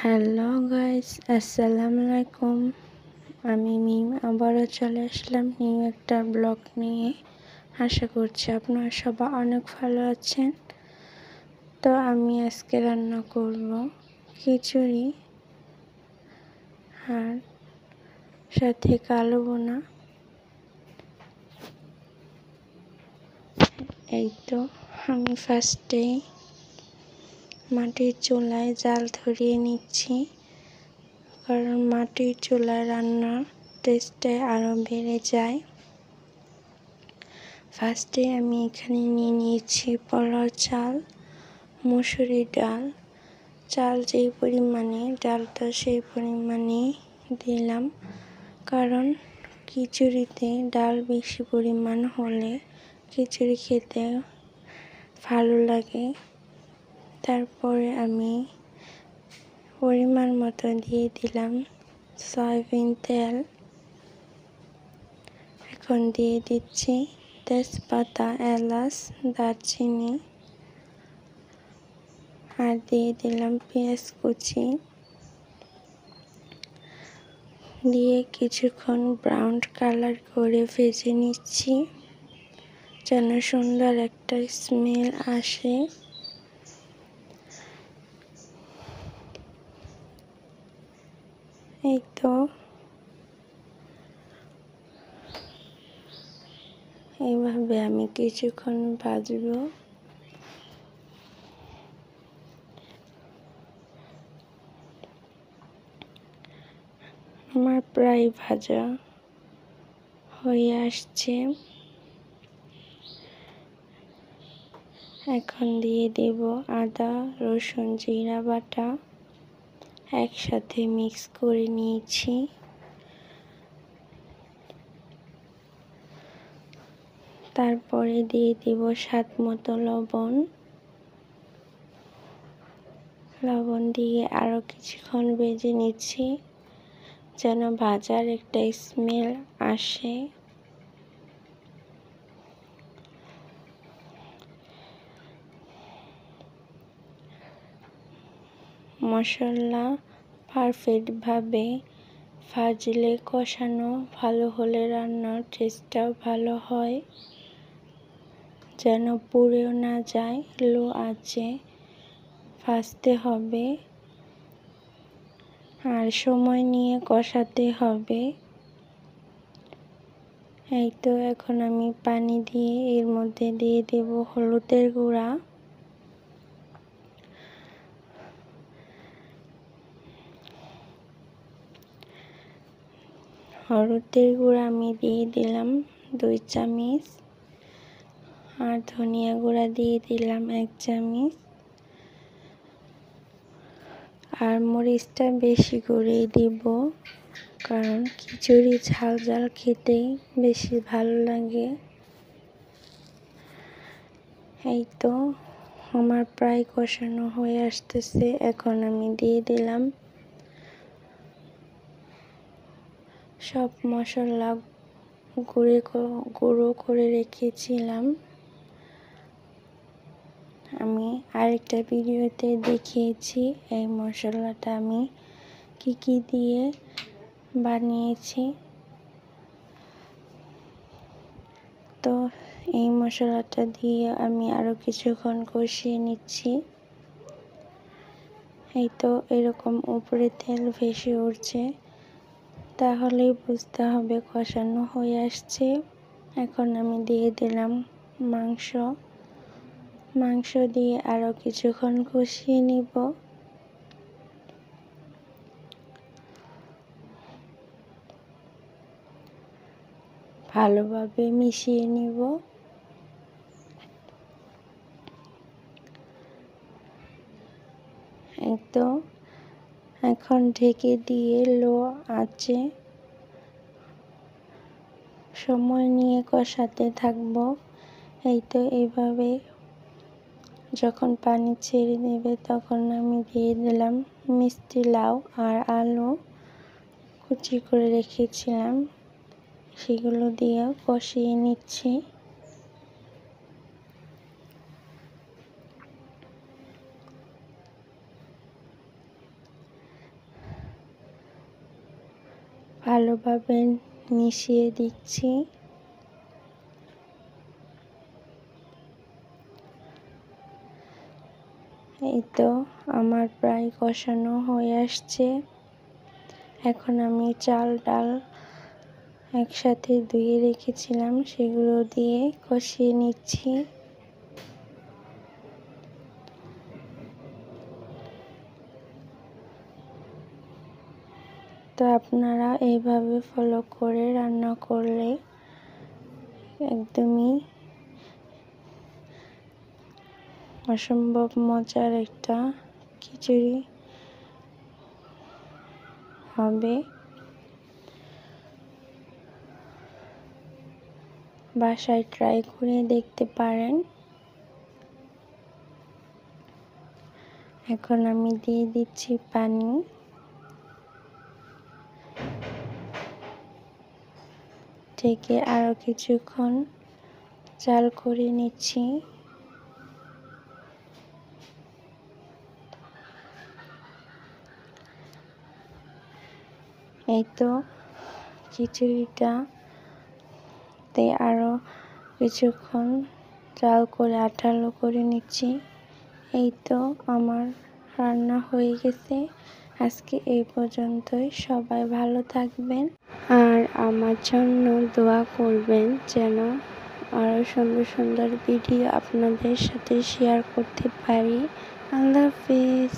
Hello guys, আসসালামু আলাইকুম। আমি মিম আবারও চলে আসলাম নিউ একটা ব্লগ নিয়ে। আশা করছি আপনারা সবাই অনেক ভালো আছেন। তো আমি আজকে রান্না করব খিচুড়ি আর সাথে কালো বোনা। এই তো আমি ফার্স্টে মাটির চুলায় জাল ধরিয়ে নিচ্ছি, কারণ মাটির চুলায় রান্নার টেস্টটা আরও বেড়ে যায়। ফার্স্টে আমি এখানে নিয়ে নিয়েছি পোলাও চাল, মুসুরির ডাল। চাল যেই পরিমাণে, ডালটা সেই পরিমাণে দিলাম, কারণ খিচুড়িতে ডাল বেশি পরিমাণ হলে খিচুড়ি খেতে ভালো লাগে। তারপরে আমি পরিমাণ মতো দিয়ে দিলাম সয়াবিন তেল। এখন দিয়ে দিচ্ছি তেজপাতা, এলাচ, দারচিনি আর দিয়ে দিলাম পেঁয়াজ কুচি। দিয়ে কিছুক্ষণ ব্রাউন কালার করে ভেজে নিচ্ছি, যেন সুন্দর একটা স্মেল আসে। এই তো এইভাবে আমি কিছুক্ষণ ভাজবো। আমার প্রায় ভাজা হয়ে আসছে। এখন দিয়ে দেব আদা, রসুন, জিরা বাটা, একসাথে মিক্স করে নিয়েছি। তারপরে দিয়ে দেব স্বাদ মতো লবণ। লবণ দিয়ে আরও কিছুক্ষণ ভেজে নিচ্ছি, যেন ভাজার একটা স্মেল আসে। মশলা পারফেক্টভাবে ভাজলে, কষানো ভালো হলে রান্নার টেস্টটাও ভালো হয়, যেন পুড়েও না যায়। লো আঁচে ভাজতে হবে আর সময় নিয়ে কষাতে হবে। এই তো এখন আমি পানি দিয়ে এর মধ্যে দিয়ে দেব হলুদের গুঁড়া, আমি দিয়ে দিলাম 2 চামচ, আর ধনিয়া গুঁড়া দিয়ে দিলাম 1 চামচ। আর মরিচটা বেশি করেই দিব, কারণ খিচুড়ি ঝাল ঝাল খেতে বেশি ভালো লাগে। এই তো আমার প্রায় কষানো হয়ে আসতেছে। এখন আমি দিয়ে দিলাম সব মশলা গুঁড়ো করে রেখেছিলাম। আমি আরেকটা ভিডিওতে দেখিয়েছি এই মশলাটা আমি কি দিয়ে বানিয়েছি। তো এই মশলাটা দিয়ে আমি আরও কিছুক্ষণ কষিয়ে নিচ্ছি। এই তো এরকম উপরে তেল ভেসে উঠছে, তাহলেই বুঝতে হবে কষানো হয়ে আসছে। এখন আমি দিয়ে দিলাম মাংস দিয়ে আরও কিছুক্ষণ কষিয়ে নিব। ভালোভাবে মিশিয়ে নিব। এই তো এখন ঢেকে দিয়ে লো আঁচে সময় নিয়ে কষাতে থাকব। এই তো এইভাবে যখন পানি ছেড়ে দেবে, তখন আমি দিয়ে দিলাম মিষ্টি লাউ আর আলু কুচি করে রেখেছিলাম, সেগুলো দিয়ে কষিয়ে নিচ্ছি। ভালোভাবে মিশিয়ে দিচ্ছি। এই তো আমার প্রায় কষানো হয়ে আসছে। এখন আমি চাল ডাল একসাথে ধুয়ে রেখেছিলাম সেগুলো দিয়ে কষিয়ে নিচ্ছি। তো আপনারা এইভাবে ফলো করে রান্না করলে একদমই অসম্ভব মজার একটা খিচুড়ি হবে। বাসায় ট্রাই করে দেখতে পারেন। এখন আমি দিয়ে দিচ্ছি পানি। ঢেকে আরো কিছুক্ষণ জাল করে নিচ্ছি। এই তো খিচুড়িটাতে আরো কিছুক্ষণ জাল করে আঠালো করে নিচ্ছি। এই তো আমার রান্না হয়ে গেছে। আজকে এই পর্যন্তই। সবাই ভালো থাকবেন আর আমার জন্য দোয়া করবেন যেন আরো সুন্দর সুন্দর ভিডিও আপনাদের সাথে শেয়ার করতে পারি। আল্লাহ হাফেজ।